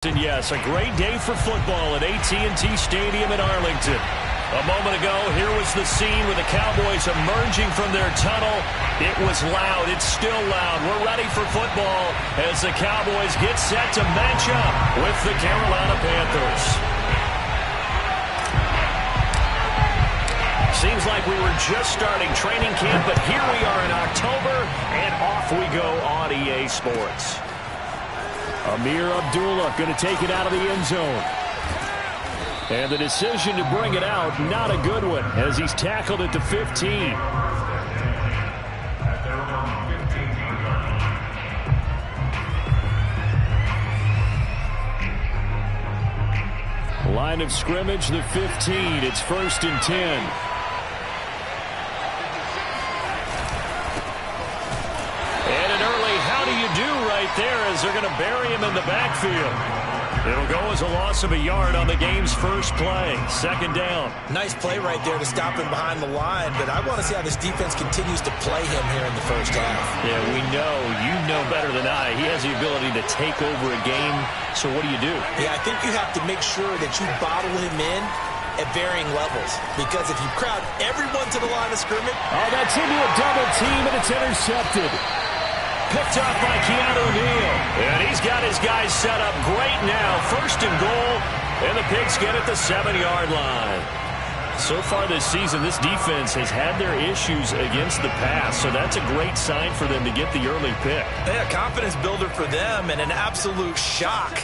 And yes, a great day for football at AT&T Stadium in Arlington. A moment ago, here was the scene with the Cowboys emerging from their tunnel. It was loud. It's still loud. We're ready for football as the Cowboys get set to match up with the Carolina Panthers. Seems like we were just starting training camp, but here we are in October, and off we go on EA Sports. Amir Abdullah going to take it out of the end zone. And the decision to bring it out, not a good one, as he's tackled at the 15. Line of scrimmage, the 15. It's 1st and 10. There as they're going to bury him in the backfield. It'll go as a loss of a yard on the game's first play. 2nd down. Nice play right there to stop him behind the line, but I want to see how this defense continues to play him here in the first half. Yeah, we know. You know better than I. He has the ability to take over a game, so what do? Yeah, I think you have to make sure that you bottle him in at varying levels, because if you crowd everyone to the line of scrimmage... Oh, that's into a double team, and it's intercepted. Picked off by Keanu Neal. And he's got his guys set up great now. 1st and goal. And the Pigs get at the 7-yard line. So far this season, this defense has had their issues against the pass. So that's a great sign for them to get the early pick. Yeah, confidence builder for them and an absolute shock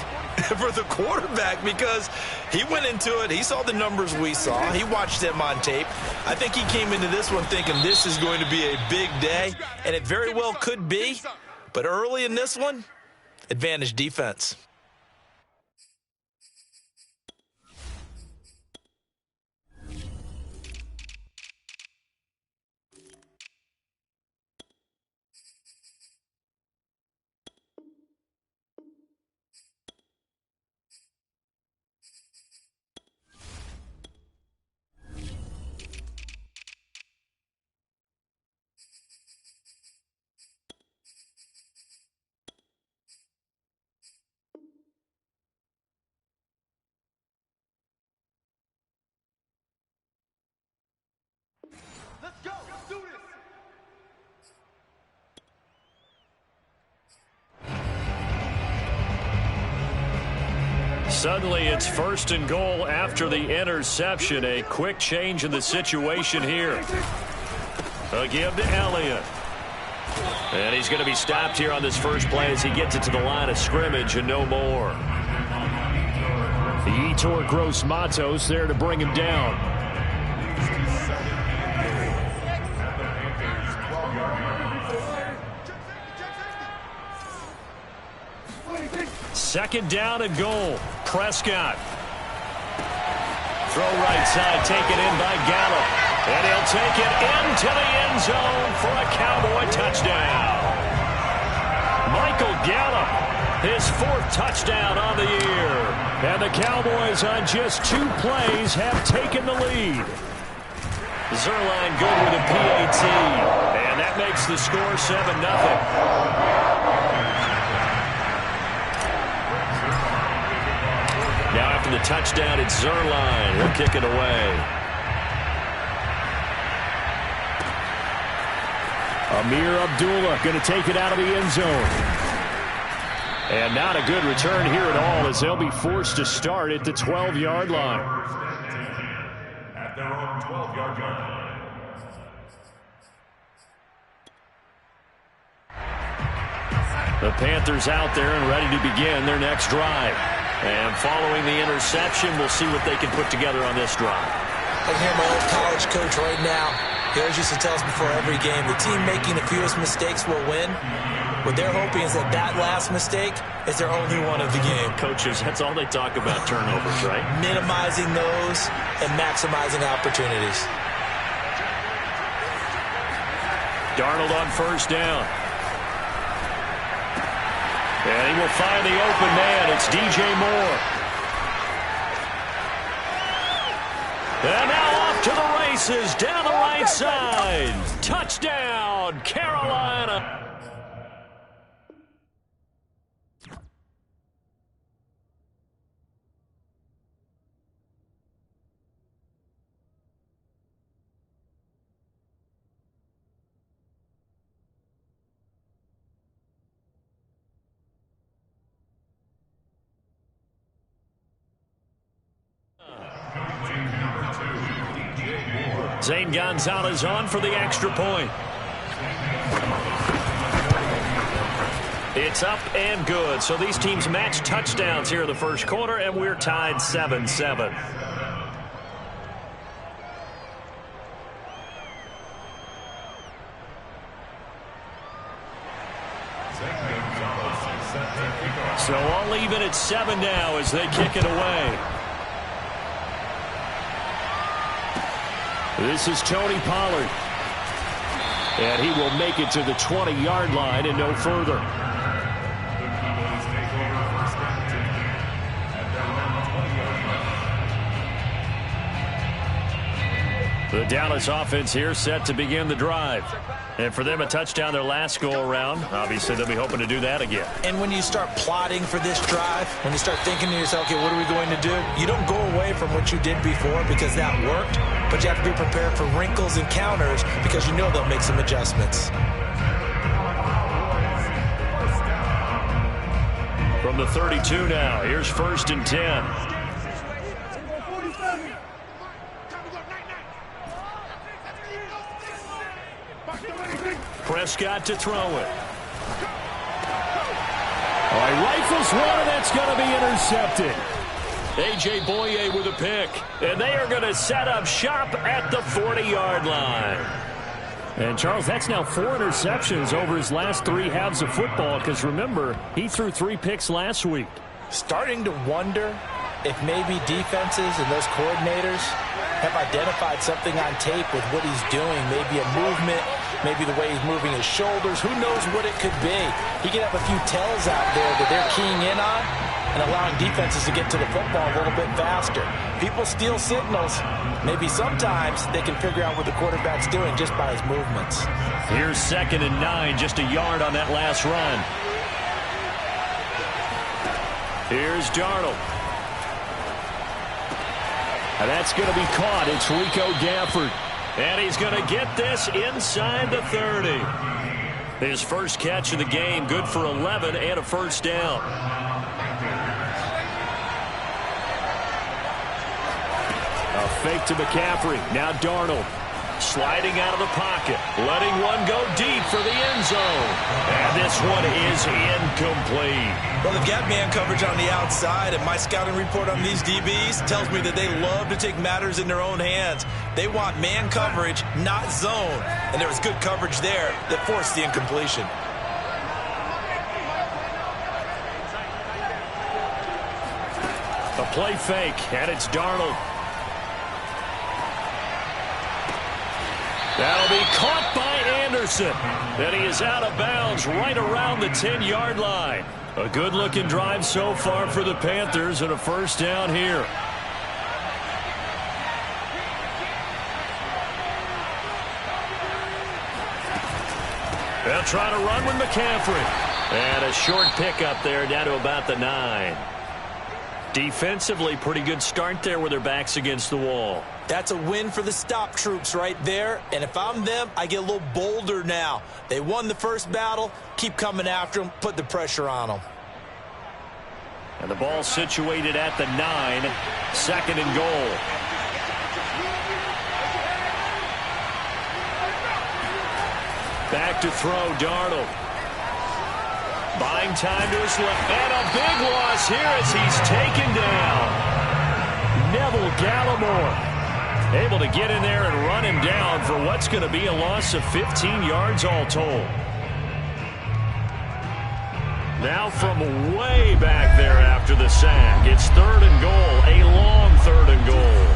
for the quarterback, because he went into it. He saw the numbers we saw. He watched them on tape. I think he came into this one thinking this is going to be a big day, and it very well could be. But early in this one, advantage defense. Let's go. Let's do this. Suddenly, it's 1st and goal after the interception. A quick change in the situation here. A give to Elliott. And he's going to be stopped here on this first play as he gets it to the line of scrimmage and no more. Yetur Gross-Matos there to bring him down. 2nd down and goal. Prescott. Throw right side, taken in by Gallup. And he'll take it into the end zone for a Cowboy touchdown. Michael Gallup, his 4th touchdown on the year. And the Cowboys on just 2 plays have taken the lead. Zuerlein good with a PAT. And that makes the score 7-0. Now after the touchdown, it's Zuerlein. He'll kick it away. Amir Abdullah going to take it out of the end zone. And not a good return here at all, as they'll be forced to start at the 12-yard line. At their own 12-yard line. The Panthers out there and ready to begin their next drive. And following the interception, we'll see what they can put together on this drive. I can hear my old college coach right now. He always used to tell us before every game, the team making the fewest mistakes will win. What they're hoping is that that last mistake is their only one of the game. Coaches, that's all they talk about, turnovers, right? Minimizing those and maximizing opportunities. Darnold on 1st down. And he will find the open man. It's DJ Moore. And now off to the races down the right side. Touchdown, Carolina. Zane Gonzalez on for the extra point. It's up and good. So these teams match touchdowns here in the first quarter, and we're tied 7-7. So all even at 7 now as they kick it away. This is Tony Pollard. And he will make it to the 20-yard line and no further. The Dallas offense here set to begin the drive. And for them, a touchdown their last go-around. Obviously, they'll be hoping to do that again. And when you start plotting for this drive, when you start thinking to yourself, okay, what are we going to do? You don't go away from what you did before because that worked, but you have to be prepared for wrinkles and counters because you know they'll make some adjustments. From the 32 now, here's 1st and 10. Prescott to throw it. All right, rifles one, and that's going to be intercepted. A.J. Boye with a pick. And they are going to set up shop at the 40-yard line. And, Charles, that's now 4 interceptions over his last 3 halves of football because, remember, he threw 3 picks last week. Starting to wonder if maybe defenses and those coordinators have identified something on tape with what he's doing, maybe a movement, maybe the way he's moving his shoulders. Who knows what it could be? He could have a few tells out there that they're keying in on and allowing defenses to get to the football a little bit faster. People steal signals. Maybe sometimes they can figure out what the quarterback's doing just by his movements. Here's 2nd and 9, just a yard on that last run. Here's Darnold. And that's going to be caught. It's Rico Gafford. And he's going to get this inside the 30. His first catch of the game, good for 11 and a first down. A fake to McCaffrey. Now Darnold. Sliding out of the pocket. Letting one go deep for the end zone. And this one is incomplete. Well, they've got man coverage on the outside, and my scouting report on these DBs tells me that they love to take matters in their own hands. They want man coverage, not zone. And there was good coverage there that forced the incompletion. A play fake, and it's Darnold. That'll be caught by Anderson. And he is out of bounds right around the 10-yard line. A good-looking drive so far for the Panthers and a first down here. They'll try to run with McCaffrey. And a short pickup there down to about the 9. Defensively, pretty good start there with their backs against the wall. That's a win for the stop troops right there. And if I'm them, I get a little bolder now. They won the first battle. Keep coming after them. Put the pressure on them. And the ball situated at the 9. 2nd and goal. Back to throw, Darnold. Buying time to his left. And a big loss here as he's taken down. Neville Gallimore able to get in there and run him down for what's going to be a loss of 15 yards all told. Now from way back there after the sack, it's 3rd and goal, a long 3rd and goal.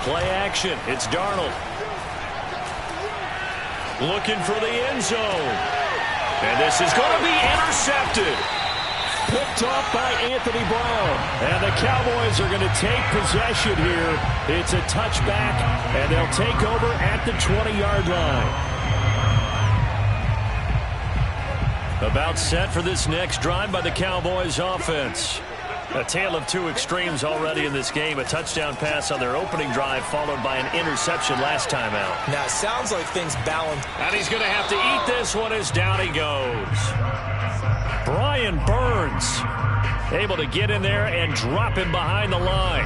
Play action, it's Darnold. Looking for the end zone. And this is going to be intercepted. Picked off by Anthony Brown. And the Cowboys are going to take possession here. It's a touchback, and they'll take over at the 20-yard line. About set for this next drive by the Cowboys offense. A tale of 2 extremes already in this game. A touchdown pass on their opening drive followed by an interception last time out. Now, it sounds like things balance. And he's going to have to eat this one as down he goes. Brian Burns able to get in there and drop him behind the line.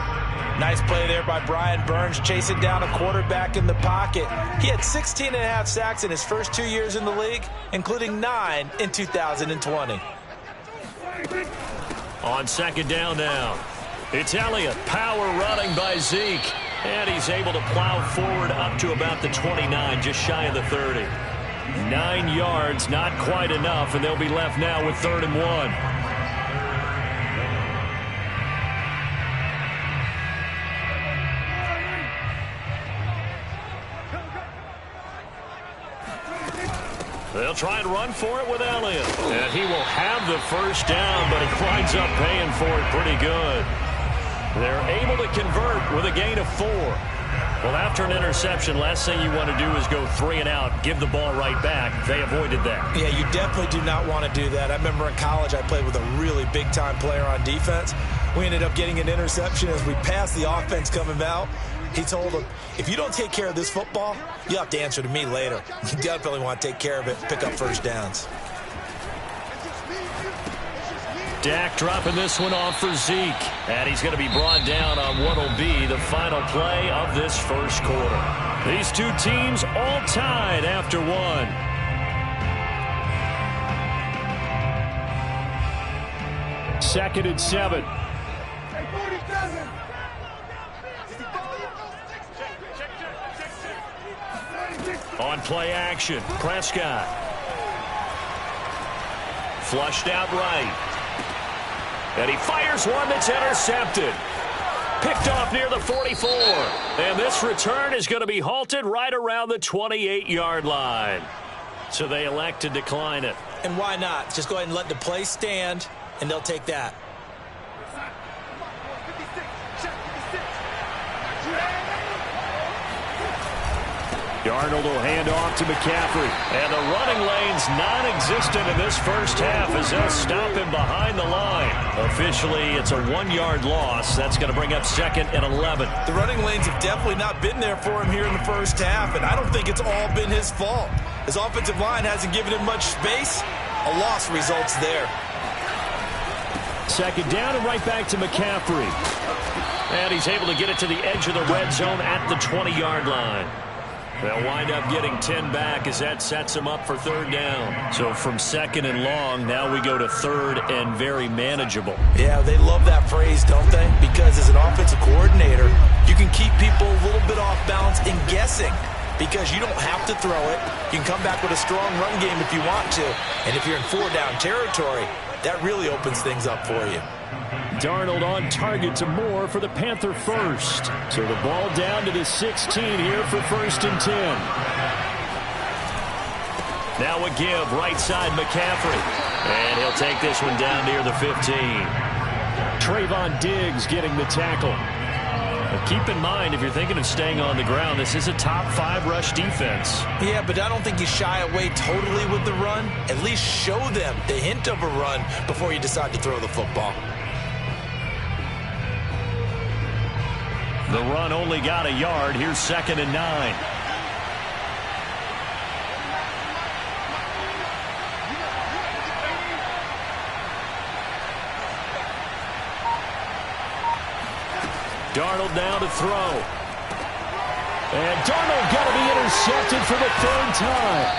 Nice play there by Brian Burns, chasing down a quarterback in the pocket. He had 16.5 sacks in his first 2 years in the league, including 9 in 2020. On second down now, it's Elliott. Power running by Zeke. And he's able to plow forward up to about the 29, just shy of the 30. 9 yards, not quite enough, and they'll be left now with 3rd and 1. They'll try and run for it with Elliott. And he will have the first down, but he winds up paying for it pretty good. They're able to convert with a gain of 4. Well, after an interception, last thing you want to do is go 3 and out, give the ball right back. They avoided that. Yeah, you definitely do not want to do that. I remember in college I played with a really big-time player on defense. We ended up getting an interception as we passed the offense coming out. He told him, if you don't take care of this football, you'll have to answer to me later. You definitely want to take care of it, pick up first downs. Dak dropping this one off for Zeke. And he's going to be brought down on what will be the final play of this first quarter. These two teams all tied after 1. Second and 7. On play action, Prescott. Flushed out right. And he fires one that's intercepted. Picked off near the 44. And this return is going to be halted right around the 28-yard line. So they elect to decline it. And why not? Just go ahead and let the play stand, and they'll take that. Darnold will hand off to McCaffrey. And the running lane's non-existent in this first half as they'll stop him behind the line. Officially, it's a 1-yard loss. That's going to bring up 2nd and 11. The running lanes have definitely not been there for him here in the first half, and I don't think it's all been his fault. His offensive line hasn't given him much space. A loss results there. Second down and right back to McCaffrey. And he's able to get it to the edge of the red zone at the 20-yard line. They'll wind up getting 10 back as that sets him up for 3rd down. So from 2nd and long, now we go to 3rd and very manageable. Yeah, they love that phrase, don't they? Because as an offensive coordinator, you can keep people a little bit off balance in guessing. Because you don't have to throw it. You can come back with a strong run game if you want to. And if you're in 4-down territory, that really opens things up for you. Darnold on target to Moore for the Panther first. So the ball down to the 16 here for 1st and 10. Now a give right side McCaffrey. And he'll take this one down near the 15. Trayvon Diggs getting the tackle. But keep in mind, if you're thinking of staying on the ground, this is a top 5 rush defense. Yeah, but I don't think you shy away totally with the run. At least show them the hint of a run before you decide to throw the football. The run only got a yard. Here's 2nd and 9. Darnold now to throw. And Darnold got to be intercepted for the 3rd time.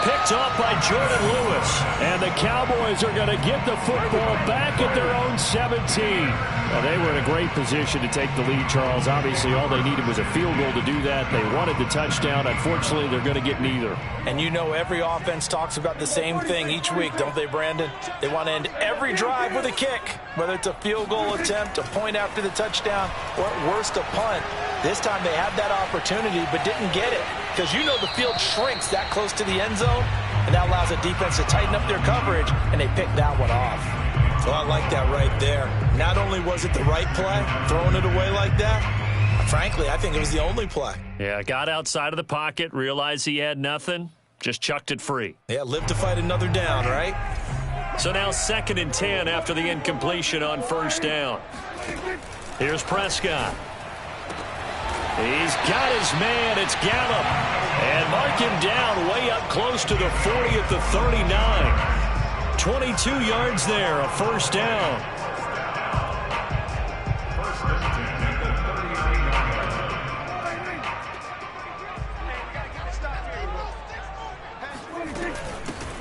Picked off by Jordan Lewis. And the Cowboys are going to get the football back at their own 17. Well, they were in a great position to take the lead, Charles. Obviously, all they needed was a field goal to do that. They wanted the touchdown. Unfortunately, they're going to get neither. And you know every offense talks about the same thing each week, don't they, Brandon? They want to end every drive with a kick, whether it's a field goal attempt, a point after the touchdown, or at worst a punt. This time they had that opportunity but didn't get it because you know the field shrinks that close to the end zone, and that allows the defense to tighten up their coverage, and they picked that one off. So I like that right there. Not only was it the right play, throwing it away like that, frankly, I think it was the only play. Yeah, got outside of the pocket, realized he had nothing, just chucked it free. Yeah, live to fight another down, right? So now 2nd and 10 after the incompletion on 1st down. Here's Prescott. He's got his man. It's Gallup. And mark him down way up close to the 40 at the 39. 22 yards there, a first down.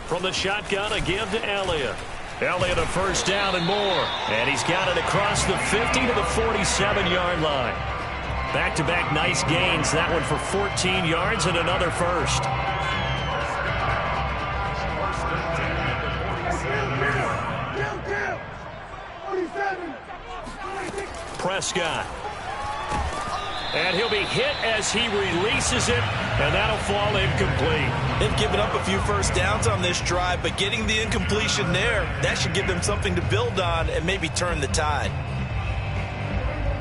From the shotgun, a give to Elliott. Elliott a first down and more. And he's got it across the 50 to the 47-yard line. Back-to-back nice gains. That one for 14 yards and another first. Prescott. And he'll be hit as he releases it, and that'll fall incomplete. They've given up a few first downs on this drive, but getting the incompletion there, that should give them something to build on and maybe turn the tide.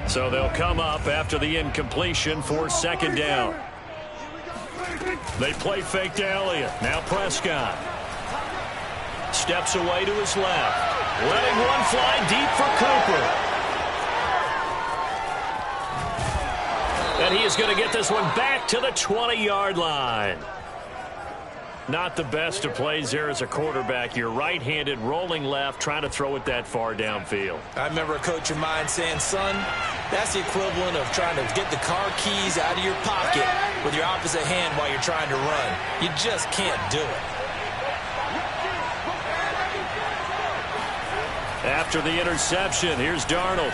So they'll come up after the incompletion for second down. They play fake to Elliott. Now Prescott. Steps away to his left. Letting one fly deep for Cooper. And he is going to get this one back to the 20-yard line. Not the best of plays there as a quarterback. You're right-handed, rolling left, trying to throw it that far downfield. I remember a coach of mine saying, son, that's the equivalent of trying to get the car keys out of your pocket with your opposite hand while you're trying to run. You just can't do it. After the interception, here's Darnold.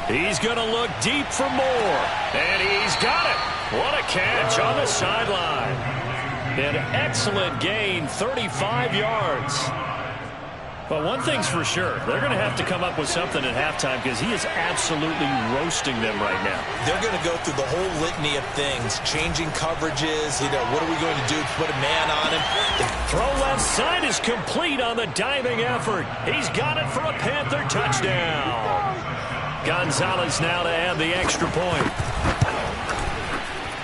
He's going to look deep for more. And he's got it. What a catch on the sideline. An excellent gain, 35 yards. But one thing's for sure. They're going to have to come up with something at halftime because he is absolutely roasting them right now. They're going to go through the whole litany of things, changing coverages. You know, what are we going to do to put a man on him? Throw left side is complete on the diving effort. He's got it for a Panther touchdown. Gonzalez now to add the extra point.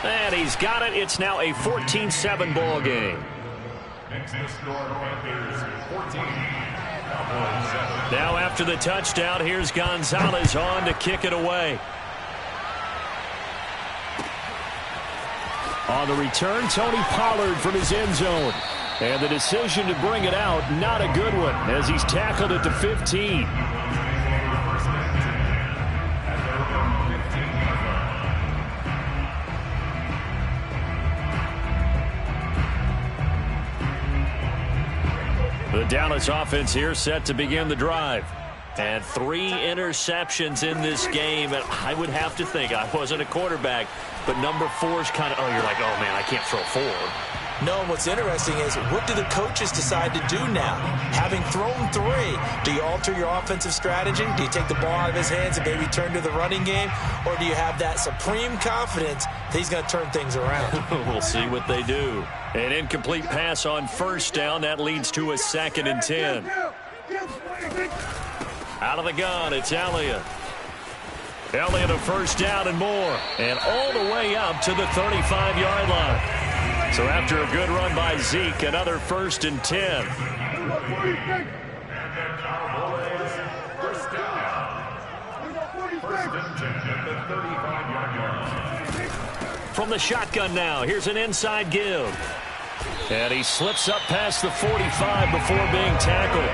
And he's got it. It's now a 14-7 ball game. Next to score, Panthers 14. Now after the touchdown, here's Gonzalez on to kick it away. On the return, Tony Pollard from his end zone. And the decision to bring it out, not a good one, as he's tackled at the 15. The Dallas offense here set to begin the drive. And 3 interceptions in this game. And I would have to think, I wasn't a quarterback, but number 4 is kind of, oh, you're like, oh, man, I can't throw 4. No, and what's interesting is, what do the coaches decide to do now? Having thrown 3, do you alter your offensive strategy? Do you take the ball out of his hands and maybe turn to the running game? Or do you have that supreme confidence that he's going to turn things around? We'll see what they do. An incomplete pass on first down. That leads to a 2nd and 10. Out of the gun, it's Elliott. Elliott a first down and more. And all the way up to the 35-yard line. So after a good run by Zeke, another 1st and 10. And the Cowboys first down. First and 10 at the 35-yard line. From the shotgun now, here's an inside give. And he slips up past the 45 before being tackled.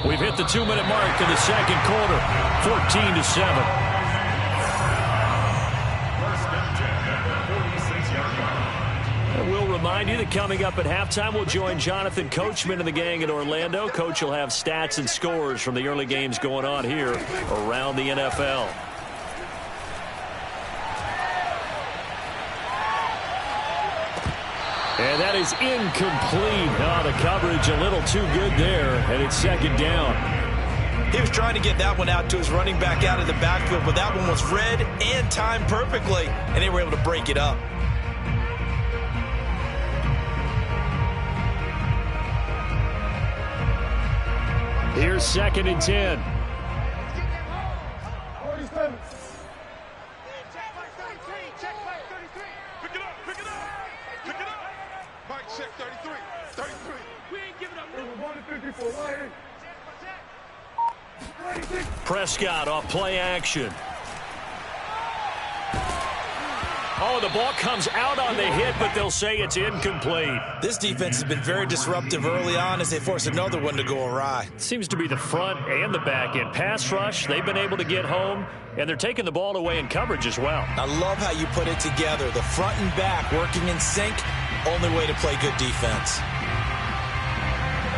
We've hit the 2-minute mark in the second quarter, 14-7. Remind you that coming up at halftime, we'll join Jonathan Coachman and the gang in Orlando. Coach will have stats and scores from the early games going on here around the NFL. And that is incomplete. Oh, the coverage a little too good there, and it's 2nd down. He was trying to get that one out to his running back out of the backfield, but that one was read and timed perfectly, and they were able to break it up. Here's 2nd and 10. Mike, check 33. 33. We ain't giving up. Prescott off play action. Oh, the ball comes out on the hit, but they'll say it's incomplete. This defense has been very disruptive early on as they force another one to go awry. Seems to be the front and the back end. Pass rush, they've been able to get home, and they're taking the ball away in coverage as well. I love how you put it together. The front and back working in sync, only way to play good defense.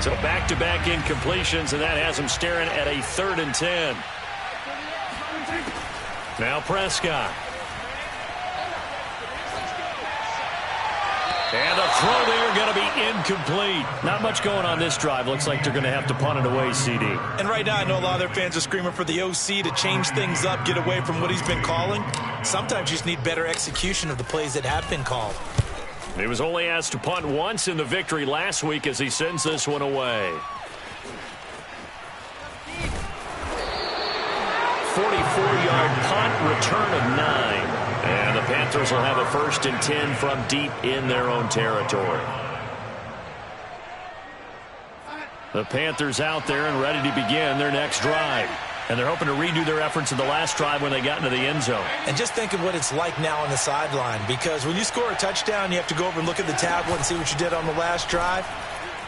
So back-to-back incompletions, and that has them staring at a 3rd and 10. Now Prescott. And the throw there going to be incomplete. Not much going on this drive. Looks like they're going to have to punt it away, CD. And right now I know a lot of their fans are screaming for the OC to change things up, get away from what he's been calling. Sometimes you just need better execution of the plays that have been called. He was only asked to punt once in the victory last week as he sends this one away. 44-yard punt, return of 9. And the Panthers will have a 1st and 10 from deep in their own territory. The Panthers out there and ready to begin their next drive. And they're hoping to redo their efforts in the last drive when they got into the end zone. And just think of what it's like now on the sideline, because when you score a touchdown, you have to go over and look at the tablet and see what you did on the last drive.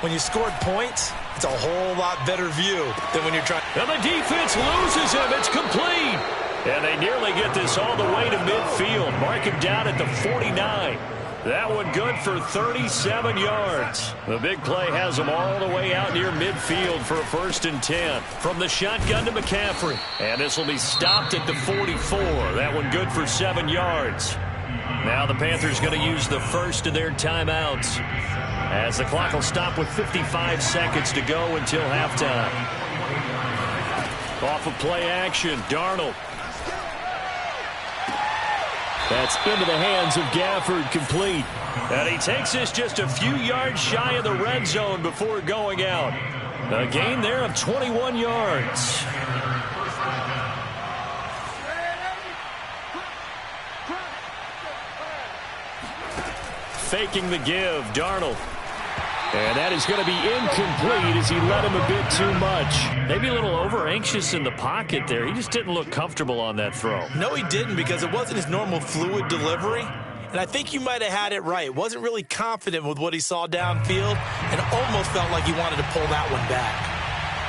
When you scored points, it's a whole lot better view than when you're trying. And the defense loses him. It's complete. And they nearly get this all the way to midfield. Mark him down at the 49. That one good for 37 yards. The big play has them all the way out near midfield for a 1st and 10. From the shotgun to McCaffrey. And this will be stopped at the 44. That one good for 7 yards. Now the Panthers going to use the first of their timeouts, as the clock will stop with 55 seconds to go until halftime. Off of play action, Darnold. That's into the hands of Gafford, complete. And he takes this just a few yards shy of the red zone before going out. A gain there of 21 yards. Faking the give, Darnold. And that is going to be incomplete as he led him a bit too much. Maybe a little over-anxious in the pocket there. He just didn't look comfortable on that throw. No, he didn't, because it wasn't his normal fluid delivery. And I think you might have had it right. Wasn't really confident with what he saw downfield and almost felt like he wanted to pull that one back.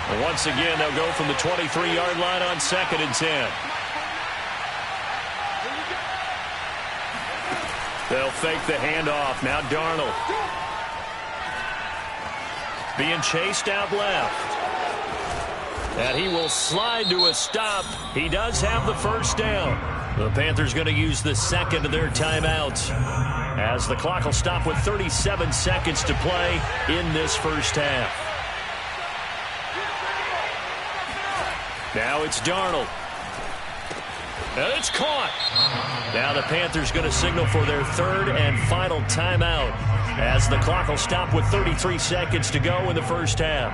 And once again, they'll go from the 23-yard line on 2nd and 10. They'll fake the handoff. Now Darnold. Being chased out left. And he will slide to a stop. He does have the 1st down. The Panthers going to use the 2nd of their timeouts, as the clock will stop with 37 seconds to play in this 1st half. Now it's Darnold. And it's caught. Now the Panthers going to signal for their 3rd and final timeout, as the clock will stop with 33 seconds to go in the 1st half.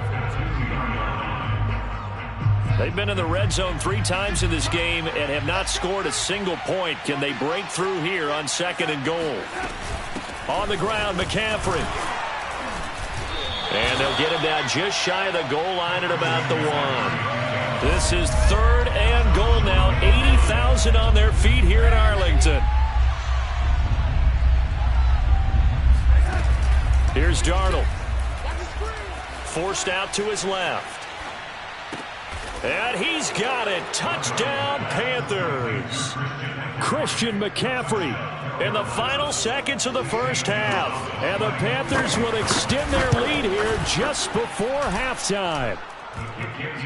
They've been in the red zone 3 times in this game and have not scored a single point. Can they break through here on 2nd and goal? On the ground, McCaffrey. And they'll get him down just shy of the goal line at about the 1. This is 3rd and goal now. 80,000 on their feet here in Arlington. Here's Darnold. Forced out to his left. And he's got it. Touchdown, Panthers. Christian McCaffrey in the final seconds of the 1st half. And the Panthers will extend their lead here just before halftime.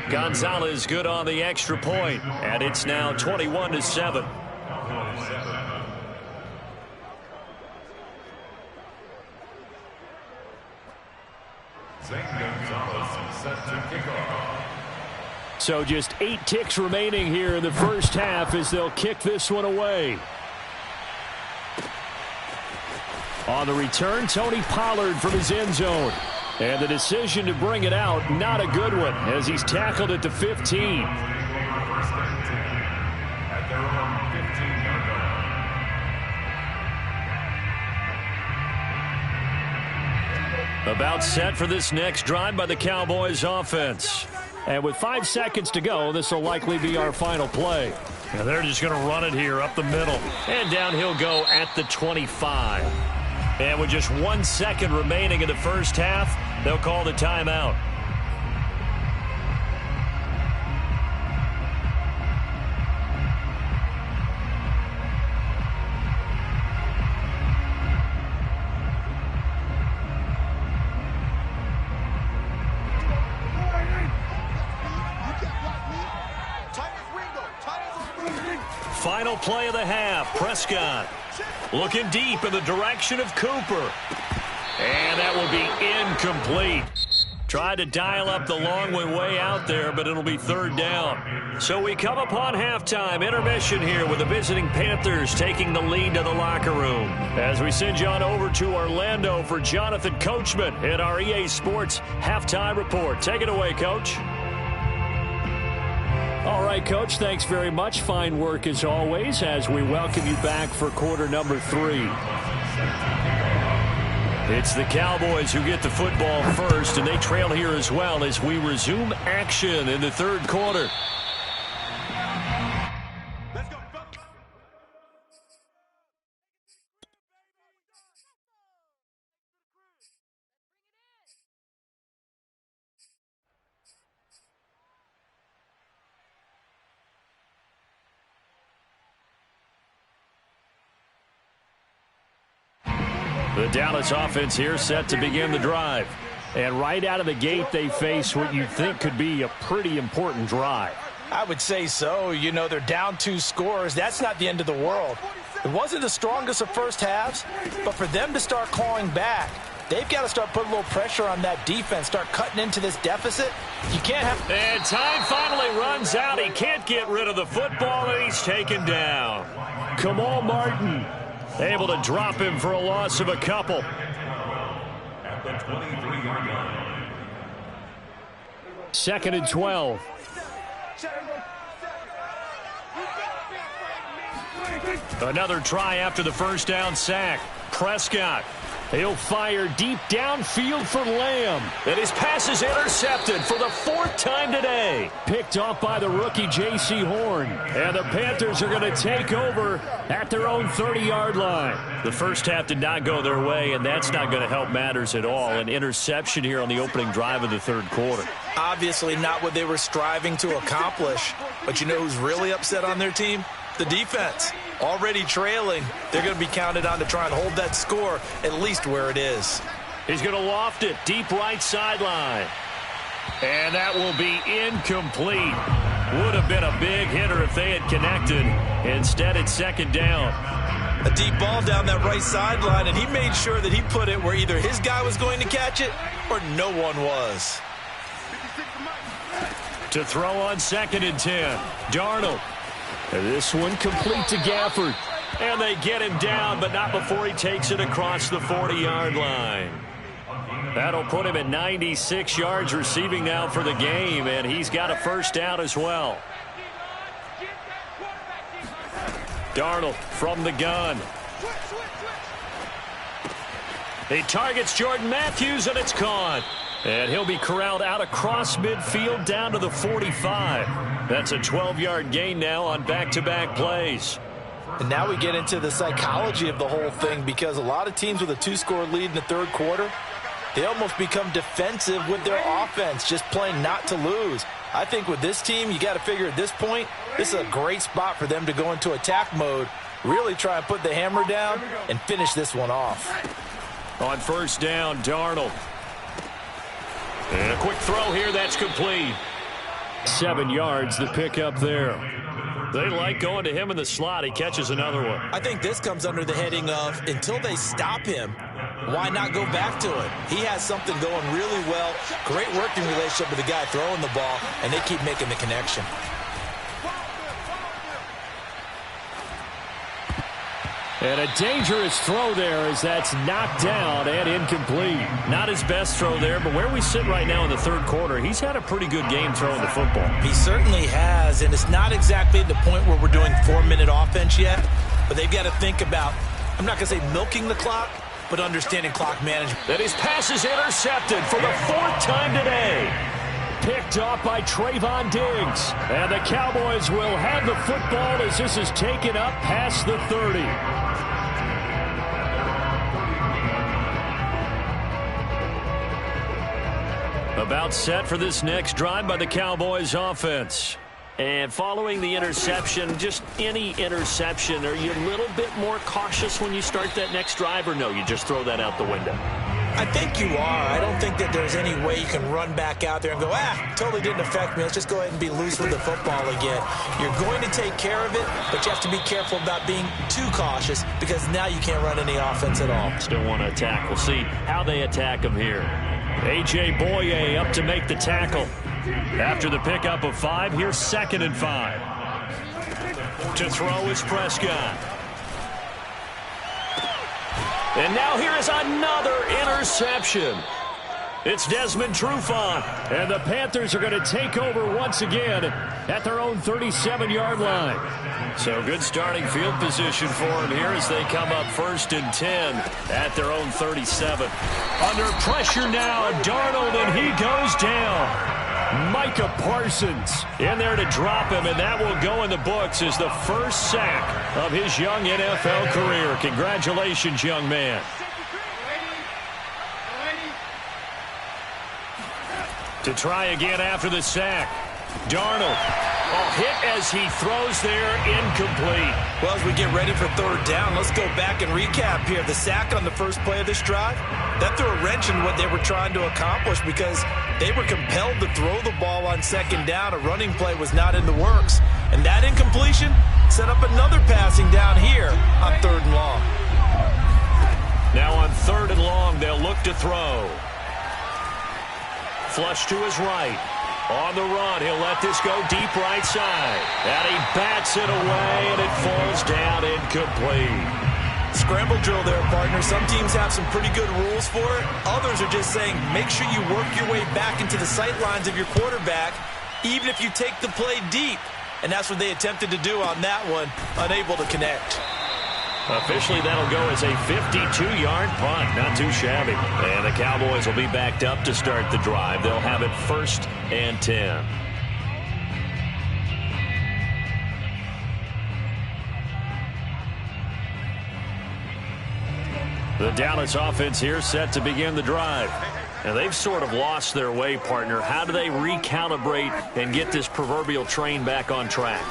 Gonzalez good on the extra point, and it's now 21-7. So just 8 ticks remaining here in the 1st half as they'll kick this one away. On the return, Tony Pollard from his end zone. And the decision to bring it out, not a good one, as he's tackled at the 15. About set for this next drive by the Cowboys offense. And with 5 seconds to go, this will likely be our final play. And they're just going to run it here up the middle. And down he'll go at the 25. And with just 1 second remaining in the first half, they'll call the timeout. Final play of the half. Prescott looking deep in the direction of Cooper. And that will be incomplete. Tried to dial up the long way out there, but it'll be third down. So we come upon halftime. Intermission here with the visiting Panthers taking the lead to the locker room. As we send you on over to Orlando for Jonathan Coachman in our EA Sports Halftime Report. Take it away, Coach. All right, Coach, thanks very much. Fine work as always as we welcome you back for quarter number 3. It's the Cowboys who get the football first, and they trail here as well as we resume action in the third quarter. The Dallas offense here set to begin the drive. And right out of the gate, they face what you'd think could be a pretty important drive. I would say so. You know, they're down 2 scores. That's not the end of the world. It wasn't the strongest of first halves, but for them to start clawing back, they've got to start putting a little pressure on that defense, start cutting into this deficit. You can't have... And time finally runs out. He can't get rid of the football, and he's taken down. Kamal Martin able to drop him for a loss of a couple. At the 23-yard line. 2nd and 12. Another try after the first down sack. Prescott. He'll fire deep downfield for Lamb. And his pass is intercepted for the 4th time today. Picked off by the rookie J.C. Horn. And the Panthers are going to take over at their own 30-yard line. The first half did not go their way, and that's not going to help matters at all. An interception here on the opening drive of the third quarter. Obviously not what they were striving to accomplish. But you know who's really upset on their team? The defense. Already trailing, they're going to be counted on to try and hold that score at least where it is. He's going to loft it deep right sideline. And that will be incomplete. Would have been a big hitter if they had connected. Instead, it's 2nd down. A deep ball down that right sideline, and he made sure that he put it where either his guy was going to catch it or no one was. To throw on 2nd and 10. Darnold. This one complete to Gafford. And they get him down, but not before he takes it across the 40-yard line. That'll put him at 96 yards receiving now for the game, and he's got a first down as well. Darnold from the gun. He targets Jordan Matthews, and it's caught. And he'll be corralled out across midfield down to the 45. That's a 12-yard gain now on back-to-back plays. And now we get into the psychology of the whole thing, because a lot of teams with a 2-score lead in the third quarter, they almost become defensive with their offense, just playing not to lose. I think with this team, you got to figure at this point, this is a great spot for them to go into attack mode, really try and put the hammer down and finish this one off. On first down, Darnold. And a quick throw here, that's complete. 7 yards, the pickup there. They like going to him in the slot. He catches another one. I think this comes under the heading of, until they stop him, why not go back to it? He has something going really well. Great working relationship with the guy throwing the ball, and they keep making the connection. And a dangerous throw there as that's knocked down and incomplete. Not his best throw there, but where we sit right now in the third quarter, he's had a pretty good game throwing the football. He certainly has, and it's not exactly at the point where we're doing 4-minute offense yet, but they've got to think about, I'm not going to say milking the clock, but understanding clock management. And his pass is intercepted for the 4th time today. picked off by Trayvon Diggs. And the Cowboys will have the football as this is taken up past the 30. About set for this next drive by the Cowboys offense. And following the interception, just any interception, are you a little bit more cautious when you start that next drive, or no, you just throw that out the window? I think you are. I don't think that there's any way you can run back out there and go, totally didn't affect me. Let's just go ahead and be loose with the football again. You're going to take care of it, but you have to be careful about being too cautious because now you can't run any offense at all. Still want to attack. We'll see how they attack him here. A.J. Boye up to make the tackle. After the pickup of 5, here's 2nd and 5. To throw is Prescott. And now here is another interception. It's Desmond Trufant, and the Panthers are going to take over once again at their own 37-yard line. So good starting field position for them here as they come up 1st and 10 at their own 37. Under pressure now, Darnold, and he goes down. Micah Parsons in there to drop him, and that will go in the books as the first sack of his young NFL career. Congratulations, young man. To try again after the sack. Darnold. Hit as he throws there, incomplete. Well, as we get ready for 3rd down, let's go back and recap here. The sack on the first play of this drive, that threw a wrench in what they were trying to accomplish because they were compelled to throw the ball on 2nd down. A running play was not in the works. And that incompletion set up another passing down here on 3rd and long. Now on 3rd and long, they'll look to throw. Flush to his right. On the run, he'll let this go deep right side. And he bats it away, and it falls down incomplete. Scramble drill there, partner. Some teams have some pretty good rules for it. Others are just saying, make sure you work your way back into the sight lines of your quarterback, even if you take the play deep. And that's what they attempted to do on that one, unable to connect. Officially, that'll go as a 52-yard punt. Not too shabby. And the Cowboys will be backed up to start the drive. They'll have it 1st and 10. The Dallas offense here set to begin the drive. And they've sort of lost their way, partner. How do they recalibrate and get this proverbial train back on track?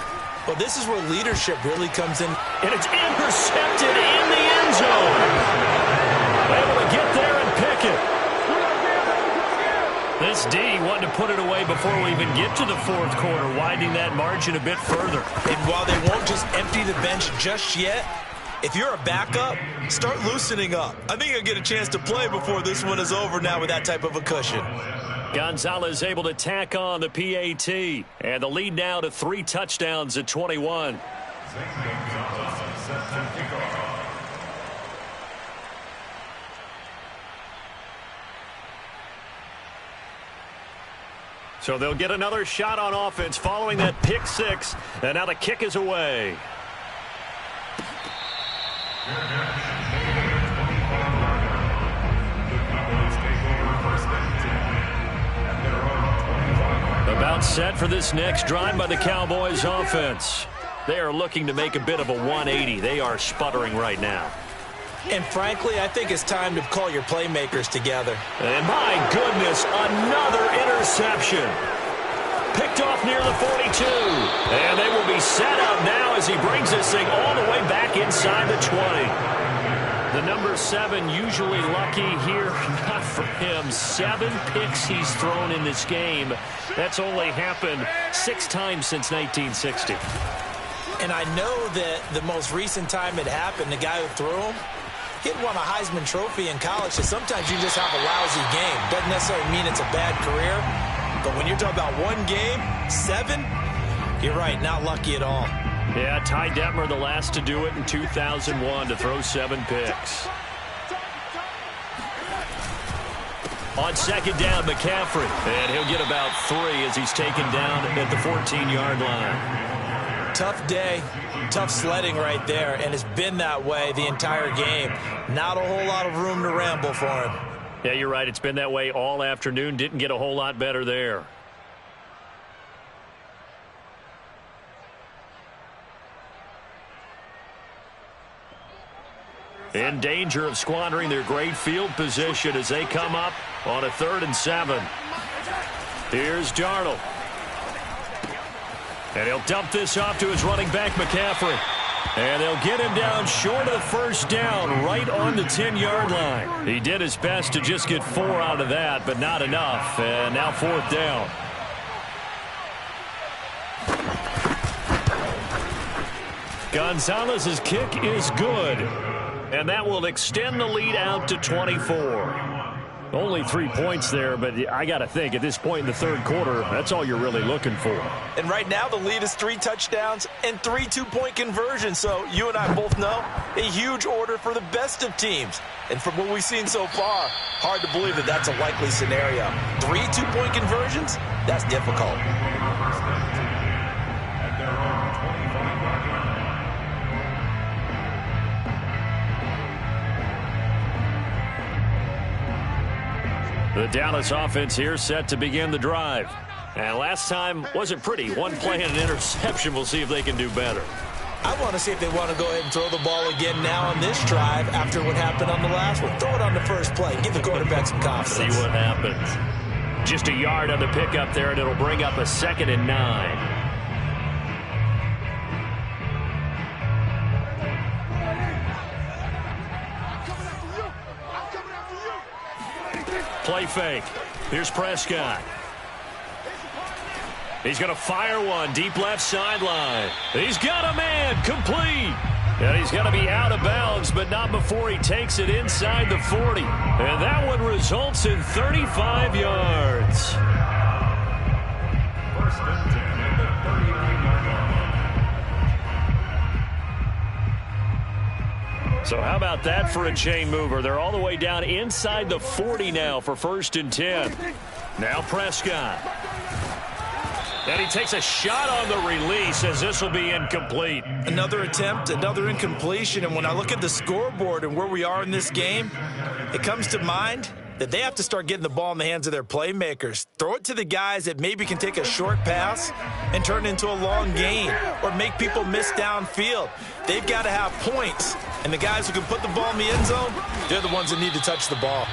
Well, this is where leadership really comes in. And it's intercepted in the end zone. Able to get there and pick it. This D wanting to put it away before we even get to the 4th quarter, widening that margin a bit further. And while they won't just empty the bench just yet, if you're a backup, start loosening up. I think you'll get a chance to play before this one is over now with that type of a cushion. Gonzalez able to tack on the PAT. And the lead now to 3 touchdowns at 21. So they'll get another shot on offense following that pick 6. And now the kick is away. About set for this next drive by the Cowboys offense. They are looking to make a bit of a 180. They are sputtering right now. And frankly, I think it's time to call your playmakers together. And my goodness, another interception. Picked off near the 42. And they will be set up now as he brings this thing all the way back inside the 20. The number 7 usually lucky here, not for him. 7 picks he's thrown in this game. That's only happened 6 times since 1960. And I know that the most recent time it happened, the guy who threw him, he had won a Heisman Trophy in college, so sometimes you just have a lousy game. Doesn't necessarily mean it's a bad career, but when you're talking about one game, 7, you're right, not lucky at all. Yeah, Ty Detmer the last to do it in 2001 to throw 7 picks. On 2nd down, McCaffrey. And he'll get about 3 as he's taken down at the 14-yard line. Tough day, tough sledding right there, and it's been that way the entire game. Not a whole lot of room to ramble for him. Yeah, you're right. It's been that way all afternoon. Didn't get a whole lot better there. in danger of squandering their great field position as they come up on a 3rd and 7. Here's Darnold. And he'll dump this off to his running back, McCaffrey. And they'll get him down short of the first down, right on the 10-yard line. He did his best to just get 4 out of that, but not enough. And now 4th down. Gonzalez's kick is good. And that will extend the lead out to 24. Only 3 points there, but I got to think at this point in the 3rd quarter, that's all you're really looking for. And right now the lead is 3 touchdowns and 3 two-point conversions. So you and I both know a huge order for the best of teams. And from what we've seen so far, hard to believe that that's a likely scenario. 3 two-point conversions? That's difficult. The Dallas offense here set to begin the drive. And last time wasn't pretty. One play and an interception. We'll see if they can do better. I want to see if they want to go ahead and throw the ball again now on this drive after what happened on the last one. Throw it on the first play. Give the quarterback some confidence. See what happens. Just a yard on the pickup there, and it'll bring up a 2nd and 9. Play fake. Here's Prescott. He's going to fire one deep left sideline. He's got a man complete. And he's going to be out of bounds, but not before he takes it inside the 40. And that one results in 35 yards. 1st and 10 at the 39-yard line. So how about that for a chain mover? They're all the way down inside the 40 now for 1st and 10. Now Prescott. And he takes a shot on the release as this will be incomplete. Another attempt, another incompletion. And when I look at the scoreboard and where we are in this game, it comes to mind that they have to start getting the ball in the hands of their playmakers. Throw it to the guys that maybe can take a short pass and turn it into a long gain or make people miss downfield. They've got to have points. And the guys who can put the ball in the end zone, they're the ones that need to touch the ball.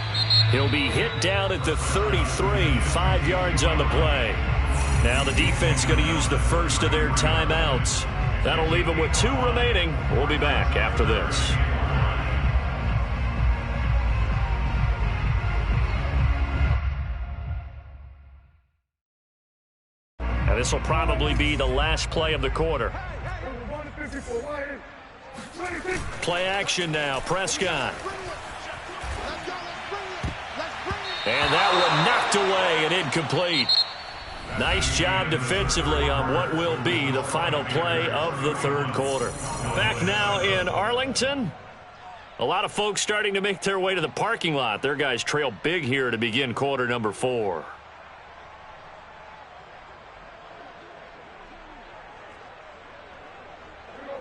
He'll be hit down at the 33, 5 yards on the play. Now the defense going to use the first of their timeouts. That'll leave them with 2 remaining. We'll be back after this. Now this will probably be the last play of the quarter. Play action now. Prescott. And that one knocked away and incomplete. Nice job defensively on what will be the final play of the 3rd quarter. Back now in Arlington. A lot of folks starting to make their way to the parking lot. Their guys trail big here to begin quarter number 4.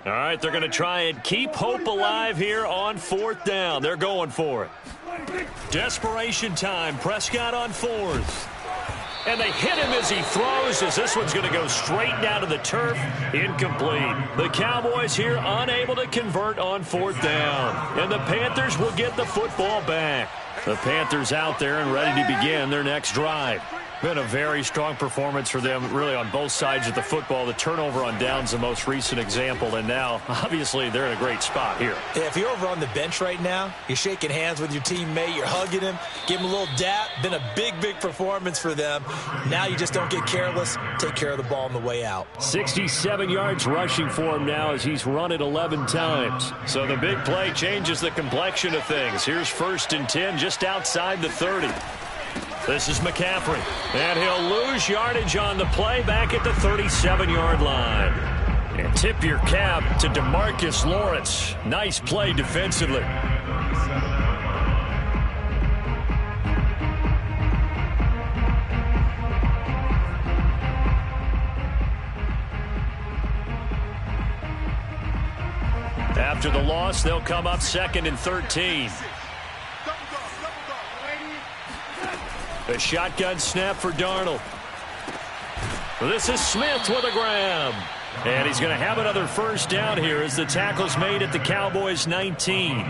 All right, they're going to try and keep hope alive here on 4th down. They're going for it. Desperation time. Prescott on 4th. And they hit him as he throws, as this one's going to go straight down to the turf. Incomplete. The Cowboys here unable to convert on 4th down. And the Panthers will get the football back. The Panthers out there and ready to begin their next drive. Been a very strong performance for them, really, on both sides of the football. The turnover on downs the most recent example, and now, obviously, they're in a great spot here. Yeah, if you're over on the bench right now, you're shaking hands with your teammate, you're hugging him, give him a little dap. Been a big, big performance for them. Now you just don't get careless. Take care of the ball on the way out. 67 yards rushing for him now as he's run it 11 times. So the big play changes the complexion of things. Here's 1st and 10 just outside the 30. This is McCaffrey, and he'll lose yardage on the play back at the 37-yard line. And tip your cap to DeMarcus Lawrence. Nice play defensively. After the loss, they'll come up 2nd and 13. A shotgun snap for Darnold. This is Smith with a grab. And he's going to have another 1st down here as the tackle's made at the Cowboys' 19.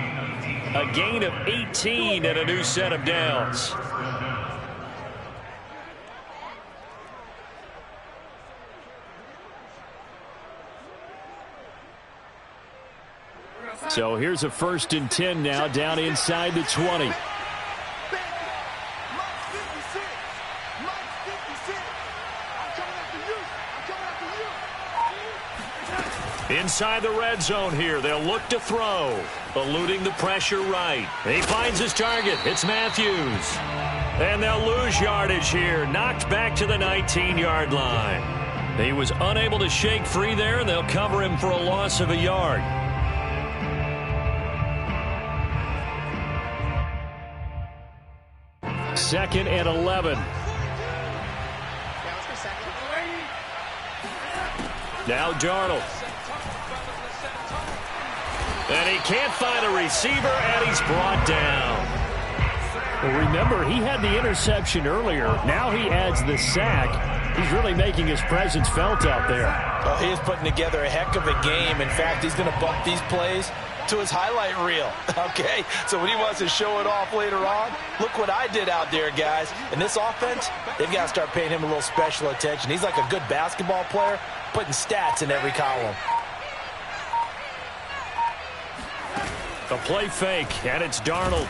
A gain of 18 and a new set of downs. So here's a 1st and 10 now, down inside the 20. Inside the red zone here, they'll look to throw. Eluding the pressure right. He finds his target. It's Matthews. And they'll lose yardage here. Knocked back to the 19-yard line. He was unable to shake free there, and they'll cover him for a loss of a yard. Second and 11. Now Darnold. And he can't find a receiver, and he's brought down. Well, remember, he had the interception earlier. Now he adds the sack. He's really making his presence felt out there. Oh, he is putting together a heck of a game. In fact, he's going to bump these plays to his highlight reel, okay? So when he wants to show it off later on, look what I did out there, guys. In this offense, they've got to start paying him a little special attention. He's like a good basketball player, putting stats in every column. A play fake, and it's Darnold.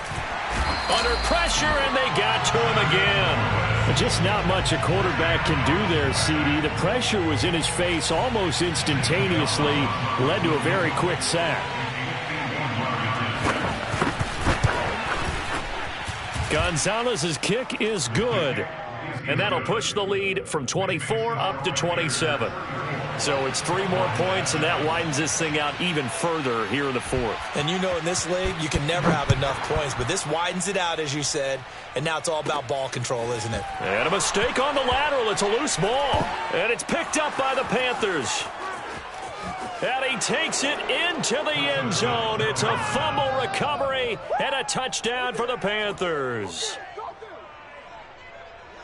Under pressure, and they got to him again. Just not much a quarterback can do there, CD. The pressure was in his face almost instantaneously, led to a very quick sack. Gonzalez's kick is good, and that'll push the lead from 24 up to 27. So it's 3 more points, and that widens this thing out even further here in the 4th. And you know, in this league, you can never have enough points, but this widens it out, as you said, and now it's all about ball control, isn't it? And a mistake on the lateral. It's a loose ball, and it's picked up by the Panthers. And he takes it into the end zone. It's a fumble recovery and a touchdown for the Panthers.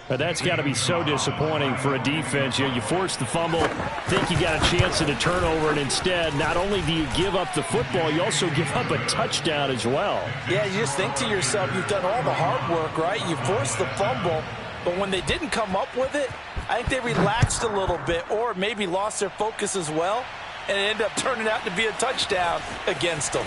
But that's got to be so disappointing for a defense. You force the fumble, think you got a chance at a turnover, and instead, not only do you give up the football, you also give up a touchdown as well. Yeah, you just think to yourself, you've done all the hard work, right? You forced the fumble, but when they didn't come up with it, I think they relaxed a little bit or maybe lost their focus as well, and it ended up turning out to be a touchdown against them.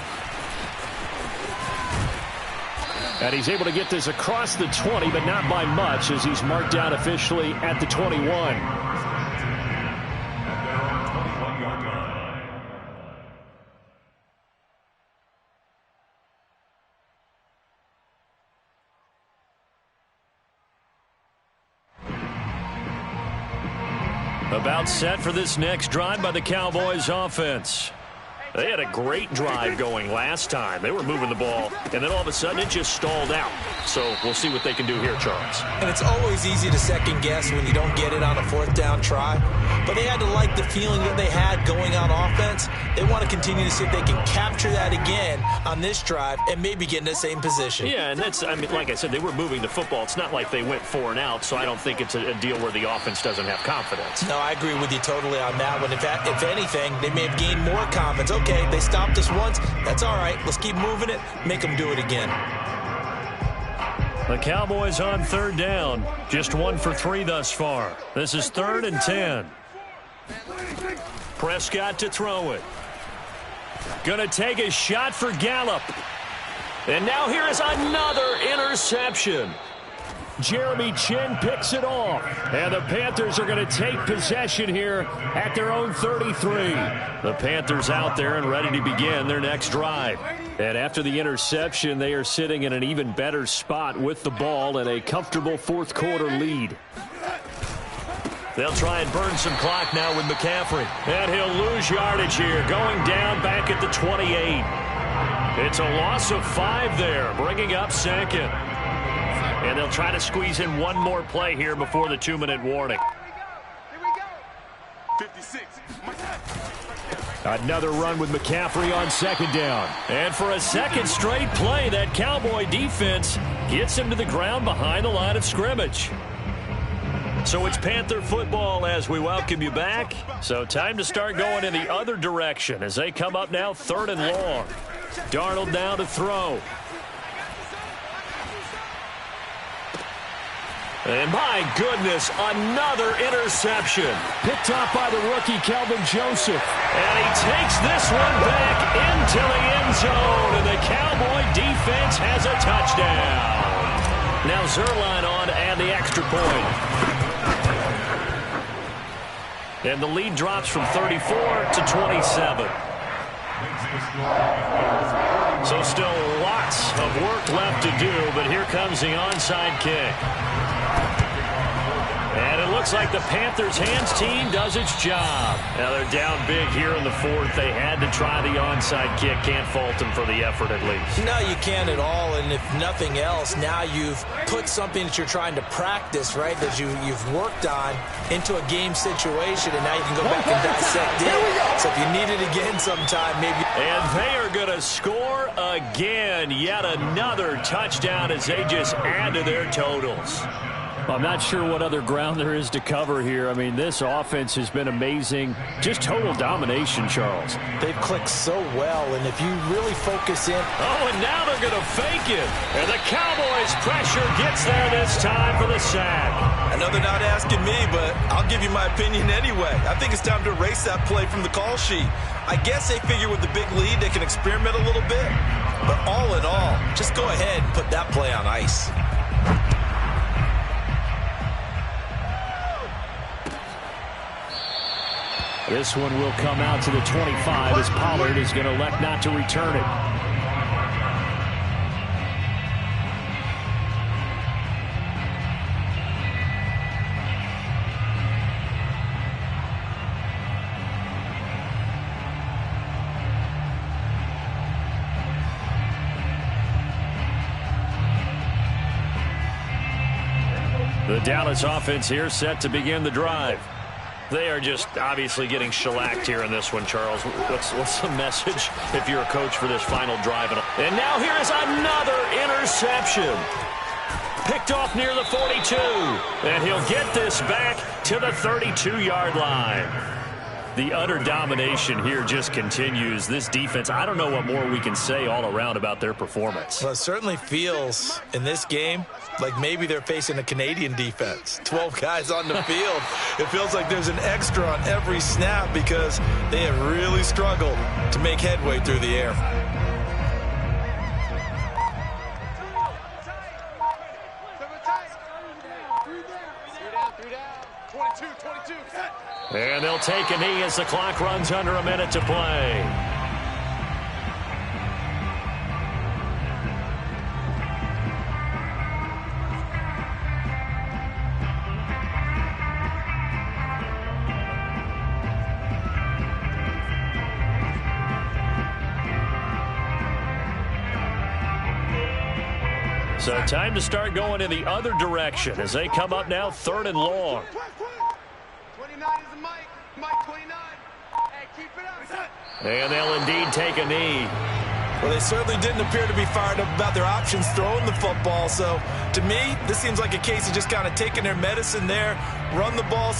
And he's able to get this across the 20, but not by much, as he's marked down officially at the 21. About set for this next drive by the Cowboys offense. They had a great drive going last time. They were moving the ball, and then all of a sudden it just stalled out. So we'll see what they can do here, Charles. And it's always easy to second guess when you don't get it on a 4th down try. But they had to like the feeling that they had going on offense. They want to continue to see if they can capture that again on this drive and maybe get in the same position. Yeah, and that's, I mean, like I said, they were moving the football. It's not like they went 4 and out, so I don't think it's a deal where the offense doesn't have confidence. No, I agree with you totally on that one. In fact, if anything, they may have gained more confidence. Okay, they stopped us once. That's all right. Let's keep moving it. Make them do it again. The Cowboys on 3rd down. Just 1 for 3 thus far. This is 3rd and 10. Prescott to throw it. Gonna take a shot for Gallup. And now here is another interception. Jeremy Chinn picks it off. And the Panthers are going to take possession here at their own 33. The Panthers out there and ready to begin their next drive. And after the interception, they are sitting in an even better spot with the ball and a comfortable 4th quarter lead. They'll try and burn some clock now with McCaffrey. And he'll lose yardage here, going down back at the 28. It's a loss of 5 there, bringing up 2nd. And they'll try to squeeze in one more play here before the 2-minute warning. Here we go. 56. Another run with McCaffrey on 2nd down. And for a second straight play, that Cowboy defense gets him to the ground behind the line of scrimmage. So it's Panther football as we welcome you back. So time to start going in the other direction as they come up now 3rd and long. Darnold now to throw. And my goodness, another interception. Picked off by the rookie, Kelvin Joseph. And he takes this one back into the end zone. And the Cowboy defense has a touchdown. Now Zuerlein on to add the extra point. And the lead drops from 34 to 27. So still lots of work left to do, but here comes the onside kick. And it looks like the Panthers' hands team does its job. Now they're down big here in the fourth. They had to try the onside kick. Can't fault them for the effort at least. No, you can't at all. And if nothing else, now you've put something that you're trying to practice, right, that you've worked on into a game situation, and now you can go back and dissect it. So if you need it again sometime, maybe. And they are going to score again. Yet another touchdown as they just add to their totals. I'm not sure what other ground there is to cover here. I mean, this offense has been amazing. Just total domination, Charles. They've clicked so well, and if you really focus in. Oh, and now they're going to fake it. And the Cowboys' pressure gets there this time for the sack. I know they're not asking me, but I'll give you my opinion anyway. I think it's time to erase that play from the call sheet. I guess they figure with the big lead they can experiment a little bit. But all in all, just go ahead and put that play on ice. This one will come out to the 25 as Pollard is going to elect not to return it. The Dallas offense here set to begin the drive. They are just obviously getting shellacked here in this one, Charles. What's the message if you're a coach for this final drive? And now here is another interception. Picked off near the 42. And he'll get this back to the 32-yard line. The utter domination here just continues. This defense, I don't know what more we can say all around about their performance. Well, it certainly feels in this game like maybe they're facing a Canadian defense. 12 guys on the field. It feels like there's an extra on every snap because they have really struggled to make headway through the air. And they'll take a knee as the clock runs under a minute to play. So time to start going in the other direction as they come up now 3rd and long. 29 is the Mike. Mike 29. Hey, keep it up. And they'll indeed take a knee. Well, they certainly didn't appear to be fired up about their options throwing the football. So, to me, this seems like a case of just kind of taking their medicine there, run the ball